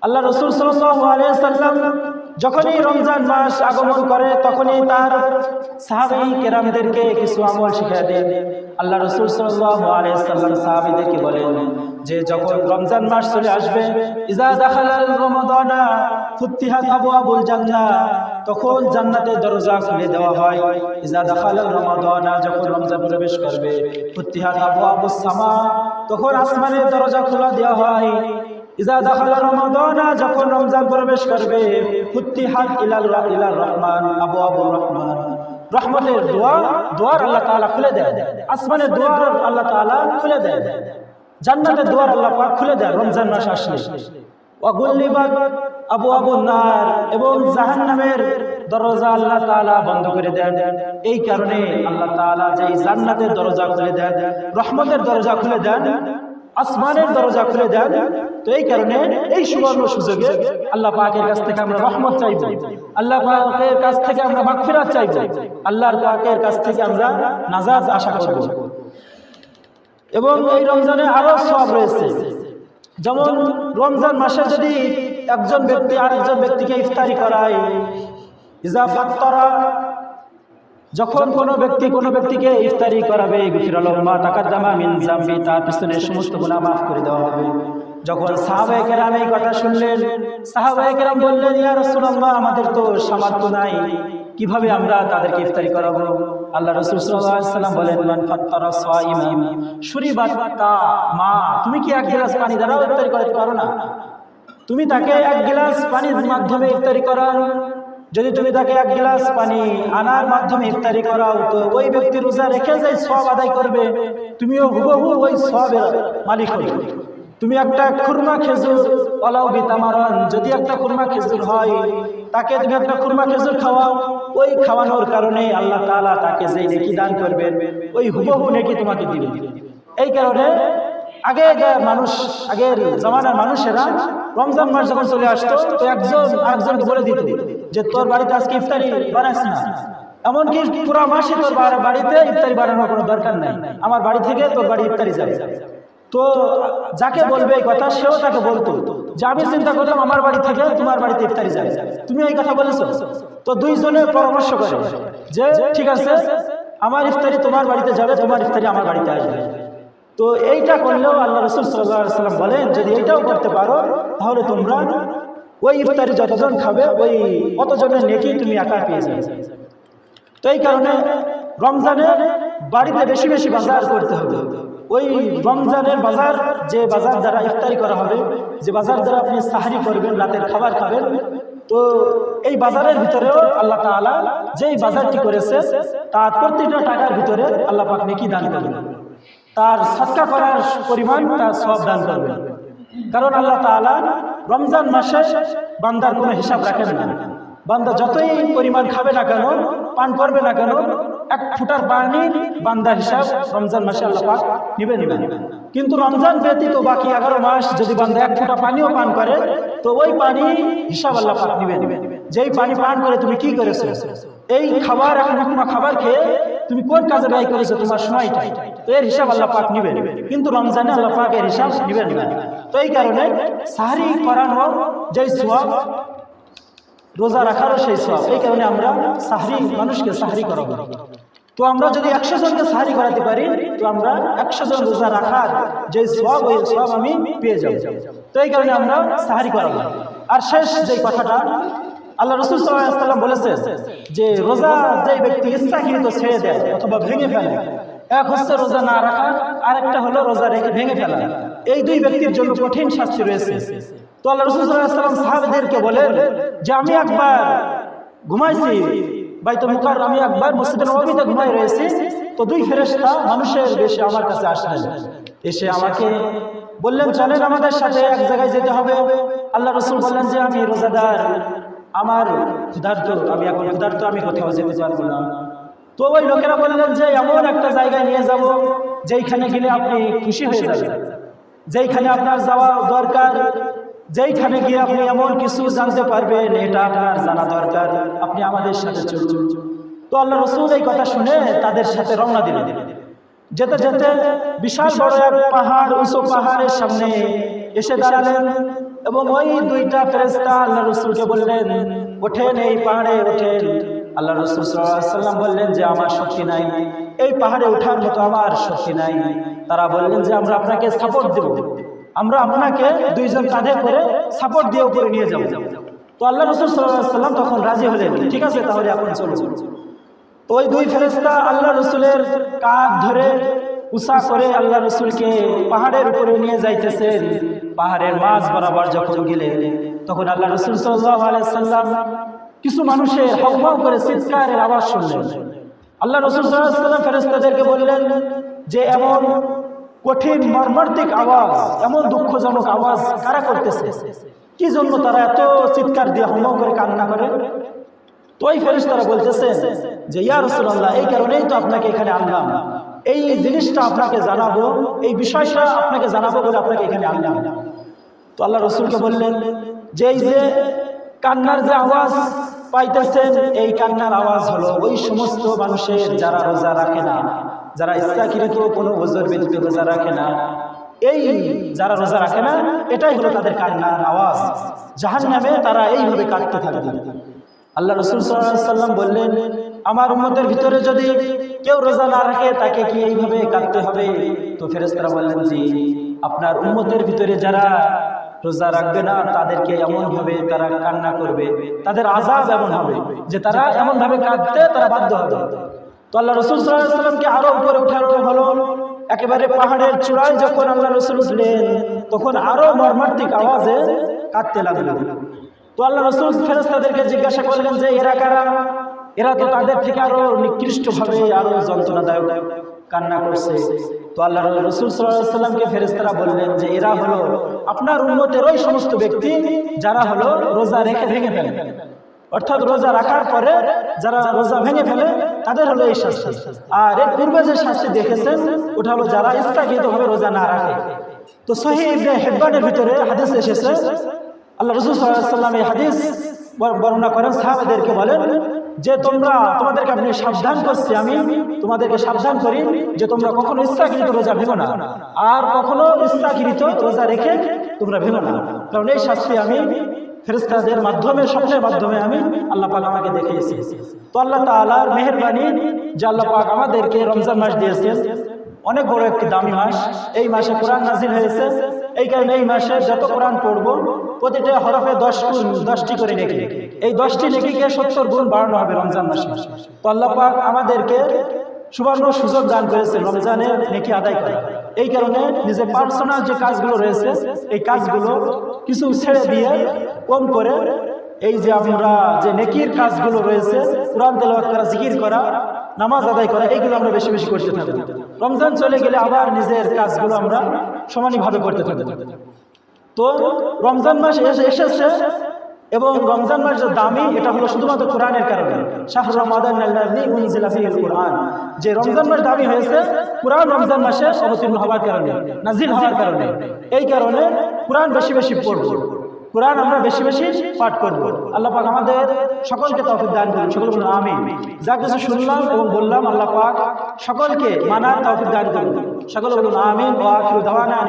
আল্লাহ রাসূল সাল্লাল্লাহু আলাইহি ওয়াসাল্লাম যখনই রমজান মাস আগমন করে তখনই তার সাহাবী কেরামদেরকে কিছু আমল শিখিয়ে দেন। আল্লাহ রাসূল সাল্লাল্লাহু আলাইহি ওয়াসাল্লাম সাহাবীদেরকে বলেন যে যখন রমজান মাস চলে আসবে, ইজা দাখালাল রমাদানা ফুতিহাত আবওয়াবুল জান্নাহ, তখন জান্নাতের দরজা খুলে দেওয়া হয়। ইজা দাখালাল রমাদানা, যখন রমজান প্রবেশ করবে, ফুতিহাত আবওয়াবুস সামা, তখন আসমানের দরজা খোলা দেওয়া হয়। ইজা দাখালা রমাদানা, যখন রমজান প্রবেশ করবে, ফুতিহাত ইলাল রহমান আবওয়াবুর রহমান, রহমতের দুয়ার আল্লাহ তাআলা খুলে দেয়, আসমানের দুয়ার আল্লাহ তাআলা খুলে দেয়, জান্নাতের দুয়ার আল্লাহ পাক খুলে দেয় রমজান মাস আসলে। ওয়া গুল্লিবাত আবওয়াবুন নার, এবং জাহান্নামের দরজা আল্লাহ তাআলা বন্ধ করে দেন। এই কারণে আল্লাহ তাআলা যে জান্নাতের দরজা খুলে দেন, রহমতের দরজা খুলে দেন, আসমানের দরজা খুলে দেন, তো এই কারণে এই সুবর্ণ সুযোগে আল্লাহ পাকের কাছ থেকে আমরা রহমত চাইব, আল্লাহ পাকের কাছ থেকে আমরা মাগফিরাত চাইব, আল্লাহর পাকের কাছ থেকে আমরা নাজাত আশা করব। এবং এই রমজানে আরো সওয়াব রয়েছে, যেমন রমজান মাসে যদি একজন ব্যক্তি আরেকজন ব্যক্তিকে ইফতারি করায়, ইজা ফাত্তারা, যখন কোনো ব্যক্তিকে ইফতারি করাবে, গুফিরালাহু মা তাকাদ্দামা মিন যামবি, তার পিছনের সমস্ত গুনাহ মাফ করে দেওয়া হবে। যখন সাহাবায়ে কেরাম এই কথা শুনলেন, সাহাবায়ে কেরাম বললেন, ইয়া রাসূলুল্লাহ, আমাদের তো সামর্থ্য নাই, কিভাবে আমরা তাদেরকে ইফতারি করাবো? আল্লাহ রাসূল সাল্লাল্লাহু আলাইহি ওয়াসাল্লাম বলেন, মান ফাত্তারা সাইমান শুরিবাত মা, তুমি কি এক গ্লাস পানি দ্বারা ইফতারি করতে পারো না? তুমি তাকে এক গ্লাস পানির মাধ্যমে ইফতারি করাও, যদি তুমি তাকে এক গ্লাস পানি আনার মাধ্যমে ইফতারি করাও, তো ওই ব্যক্তি রোজা রেখে যে সওয়াব আদায় করবে, তুমিও হুবহু ওই সওয়াবের মালিক হবে। তুমি একটা খুরমা খেজুর ওয়ালাউ বিতামারান, যদি একটা খুরমা খেজুর হয়, তাকে তুমি একটা খুরমা খেজুর খাওয়াও, ওই খাওয়ানোর কারণে আল্লাহ তাআলা তাকে যে নেকি দান করবেন, ওই হুবহু নেকি তোমাকে দিবেন। এই কারণে আগের জামানার মানুষেরা রমজান মাস যখন চলে আসতো, তো একজন আরেকজনকে বলে দিত যে তোর বাড়িতে আজকে ইফতারি বানাস না, এমনকি পুরো মাসে তোর বাড়িতে ইফতারি বানানোর কোনো দরকার নাই, আমার বাড়ি থেকে তোর বাড়ি ইফতারি যাবে। তো যাকে বলবে এই কথা, সেও তাকে বলতো যে আমি চিন্তা করলাম আমার বাড়ি থেকে তোমার বাড়িতে ইফতারি যাবে, তুমি এই কথা বলেছো। তো দুইজনে পরামর্শ করে যে ঠিক আছে, আমার ইফতারি তোমার বাড়িতে যাবে, তোমার ইফতারি আমার বাড়িতে আসবে। তো এইটা করলেও আল্লাহ রাসূল সাল্লাল্লাহু আলাইহি ওয়াসাল্লাম বলেন, যদি এইটাও করতে পারো, তাহলে তোমরা ওই ইফতারি যতজন খাবে, ওই অতজনের নেকি তুমি একা পেয়ে যাবে। তো এই কারণে রমজানে বাড়িতে বেশি বেশি বাজার করতে হবে। ওই রমজানের বাজার, যে বাজার দ্বারা ইফতারি করা হবে, যে বাজার দ্বারা আপনি সাহরি করবেন, রাতের খাবার খাবেন, তো এই বাজারের ভিতরেও আল্লাহ তাআলা যেই বাজারটি করেছে, তার প্রত্যেকটা টাকার ভিতরে আল্লাহ পাক নেকি দান করবেন, তার সাদকা করার পরিমাণ তার সওয়াব দান করবেন। কারণ আল্লাহ তাআলা রমজান মাসে বান্দার কোনো হিসাব রাখেন না। বান্দা যতই পরিমাণ খাবে না কেন, পান করবে না কেন, এক ফুটার পানি বান্দার হিসাব রমজান মাসে আল্লাহ পাক নিবে। কিন্তু রমজান ব্যতীত বাকি 11 মাস যদি বান্দা এক ফুটা পানিও পান করে, তো ওই পানি হিসাব আল্লাহ পাক নিবে। যেই পানি পান করে তুমি কি করেছো, এই খাবার, এখন কোনো খাবার খেয়ে তুমি কোন কাজে ব্যয় করেছো তোমার সময়টা, তো এর হিসাব আল্লাহ পাক নিবে। কিন্তু রমজানে আল্লাহ পাক এর হিসাব নিবেন না। তো এই কারণে সাহরি করানোর যেই সওয়াব, রোজা রাখারও সেই সওয়াব, এই কারণে আমরা মানুষকে সাহরি করাবো। তো আমরা যদি 100 জনকে সাহরি করাতে পারি, তো আমরা 100 জন রোজা রাখার যে সওয়াব, ওই সওয়াব আমি পেয়ে যাব। তো এই কারণে আমরা সাহরি করাবো। আর শেষ যে কথাটা আল্লাহ রাসূল সাল্লাল্লাহু আলাইহি ওয়াসাল্লাম বলেছেন যে রোজা যে ব্যক্তি ইচ্ছাকৃত ছেড়ে দেয় অথবা ভেঙে ফেলে, এক হচ্ছে রোজা না রাখা, আরেকটা হলো রোজা রেখে ভেঙে ফেলা, এই দুই ব্যক্তির জন্য কঠিন শাস্তি রয়েছে। তো আল্লাহ রাসূল সাল্লাল্লাহু আলাইহি ওয়াসাল্লাম সাহাবাদেরকে বলেন যে আমি একবার ঘুমাইছি বাইতুল মুকাররম, আমি একবার মসজিদে নববীতে ঘুমাই রয়েছি, তো দুই ফেরেশতা মানুষের বেশে আমার কাছে আসলেন, এসে আমাকে বললেন চলেন আমাদের সাথে এক জায়গায় যেতে হবে। আল্লাহ রাসূল বললেন যে আমি রোজাদার, আমার ক্ষুধার্ত, আমি এখন ক্ষুধার্ত, আমি কোথাও যেতে পারবো না। তো ওই লোকেরা বললেন যে এমন একটা জায়গায় নিয়ে যাব যেইখানে গেলে আপনি খুশি হয়ে যাবেন, যেইখানে আপনার যাওয়া দরকার, যেইখানে গিয়ে আপনি এমন কিছু জানতে পারবেন এটা আপনার জানা দরকার, আপনি আমাদের সাথে চলুন। তো আল্লাহ রাসূল এই কথা শুনে তাদের সাথে রওনা দিলেন। যেতে যেতে বিশাল বড় এক পাহাড়, উঁচু পাহাড়ের সামনে এসে দাঁড়ালেন। এবং ওই দুইটা ফেরেশতা আল্লাহ রাসূলকে বললেন, ওঠেন, এই পাহাড়ে ওঠেন। আল্লাহ রাসূল সাল্লাল্লাহু আলাইহি ওয়াসাল্লাম বললেন যে আমার শক্তি নাই, এই পাহাড়ে ওঠার মতো আমার শক্তি নাই। তারা বললেন যে আমরা আপনাকে সাপোর্ট দেব, আমরা আপনাকে দুইজন কাঁধে করে সাপোর্ট দিয়ে উপরে নিয়ে যাব। তো আল্লাহ রাসূল সাল্লাল্লাহু আলাইহি ওয়াসাল্লাম তখন রাজি হলেন, ঠিক আছে তাহলে এখন চলো। তো ওই দুই ফেরেশতা আল্লাহ রাসূলের কাঁধ ধরে উঁচা করে আল্লাহ রাসূলকে পাহাড়ের উপরে নিয়ে যাইতেছেন। পাহাড়ের মাঝ বরাবর যখন গেলেন তখন আল্লাহ রাসূল সাল্লাল্লাহু আলাইহি ওয়াসাল্লাম কিছু মানুষের হাউমাউ করে চিৎকারের আওয়াজ শুনলেন। আল্লাহ রাসূল সাল্লাল্লাহু আলাইহি ওয়াসাল্লাম ফেরেশতাদেরকে বললেন যে এমন কঠিন মর্মান্তিক আওয়াজ, এমন দুঃখজনক আওয়াজ কারা করতেছে, কি জন্য তারা এত চিৎকার দিয়ে হাউমাউ করে কান্না করে? তো ওই ফেরেশতারা বলতেছে যে ইয়া রাসূলুল্লাহ, এই কারণেই তো আপনাকে এখানে আনলাম, এই জিনিসটা আপনাকে জানাবো, এই বিষয়টা আপনাকে জানাবো বলে আপনাকে এখানে আনলাম। তো আল্লাহ রাসূলকে বললেন যে এই যে কান্নার যে আওয়াজ পাইতেছেন, এই কান্নার আওয়াজ হলো ওই সমস্ত মানুষের যারা রোজা রাখে না, যারা ইচ্ছাকৃত কোনো ওজর ব্যতীত রোজা রাখে না, এই যারা রোজা রাখে না এটাই হলো তাদের কান্নার আওয়াজ। জাহান্নামে তারা এইভাবে কাঁদতে থাকবে। আল্লাহ রাসূল সাল্লাল্লাহু আলাইহি ওয়াসাল্লাম বললেন, আমার উম্মতের ভিতরে যদি কেউ রোজা না রাখে তাকে কি এইভাবে কাঁদতে হবে? তো ফেরেশতারা বললেন জি, আপনার উম্মতের ভিতরে যারা রোজা রাখবে না তাদেরকে এমন ভাবে তারা কান্না করবে, তাদের আযাব এমন হবে যে তারা এমন ভাবে কাঁদতে তারা বাধ্য হবে। তো আল্লাহ রাসূল সাল্লাল্লাহু আলাইহি ওয়াসাল্লামকে আরো উপরে ওঠানো হলো। একেবারে পাহাড়ের চূড়ায় যখন আল্লাহ রাসূল উঠলেন তখন আরো মর্মান্তিক আওয়াজে কাঁদতে লাগলেন। তো আল্লাহ রাসূল ফেরেশতাদেরকে জিজ্ঞাসা করলেন যে এরা কারা? এরা তো তাদের থেকে আরো নিকৃষ্ট ভাবে আরো যন্ত্রণাদায়ক কান্না করছে। তো আল্লাহ রাসূল সাল্লাল্লাহু আলাইহি ওয়াসাল্লামকে ফেরেশতারা বললেন যে এরা হলো আপনার উম্মতের ওই সমস্ত ব্যক্তি যারা হলো রোজা রেখে ভেঙে ফেলে, অর্থাৎ রোজা রাখার পরে যারা রোজা ভেঙে ফেলে তাদের হলো এই শাস্তি। আর এর পূর্বে যে শাস্তি দেখেছেন ওটা হলো যারা ইচ্ছাকৃতভাবে রোজা না রাখে। তো সহিহ ইবনে হিব্বানের ভিতরে হাদিস এসেছে, আল্লাহ রাসূল সাল্লাল্লাহু আলাইহি ওয়াসাল্লাম এই হাদিস বর্ণনা করেন, সাহাবাদেরকে বলেন যে তোমাদেরকে আপনি সাবধান করছি, আমি তোমাদেরকে সাবধান করি যে তোমরা কখনো ইচ্ছাকৃত রোজা ভেঙো না, আর কখনো ইচ্ছাকৃত রোজা রেখে তোমরা ভেঙো না, কারণ এই শাস্তি আমি ফেরেশতাদের মাধ্যমে, স্বপ্নের মাধ্যমে আমি আল্লাহ পাক আমাকে দেখিয়েছি। তো আল্লাহ তাআলার মেহেরবানি যে আল্লাহ পাক আমাদেরকে রমজান মাস দিয়েছেন, অনেক বড় একটি দামি মাস। এই মাসে কোরআন নাজিল হয়েছে, এই কারণে এই মাসে যত কোরআন পড়বো প্রতিটা হরফে 10টি করে নেকি, এই 10টি নেকিকে 70 গুণ বাড়ানো হবে রমজান মাসে। তো আল্লাহ পাক আমাদেরকে সুবর্ণ সুযোগ দান করেছে রমজানের নেকি আদায় করা। এই কারণে নিজের পার্সোনাল যে কাজগুলো রয়েছে এই কাজগুলো কিছু ছেড়ে দিয়ে কম করে এই যে আমরা যে নেকির কাজগুলো রয়েছে, কোরআন তেলাওয়াত করা, জিকির করা, নামাজ আদায় করা, এইগুলো আমরা বেশি বেশি করতে থাকবো। রমজান চলে গেলে আবার নিজের কাজগুলো আমরা সমানভাবে করতে থাকবো। তো রমজান মাস এসেছে এবং রমজান মাস যে দামি এটা হলো শুধুমাত্র কোরআনের কারণে। শাহরু রমাদানাল্লাযী উনজিলা ফীহিল কুরআন, যে রমজান মাস দামি হয়েছে কোরআন রমজান মাসে অবতীর্ণ হওয়ার কারণে, নাজিল হওয়ার কারণে। এই কারণে কোরআন বেশি বেশি পড়ব, কোরআন আমরা বেশি বেশি পাঠ করব। আল্লাহ পাক আমাদের সকলকে তৌফিক দান করুন, সকলে বলুন আমিন। যা কিছু শুনলাম এবং বললাম আল্লাহ পাক সকলকে মানার তৌফিক দান করুন, সকলে বলুন আমিন। ওয়া আখিরু দাওয়ানা।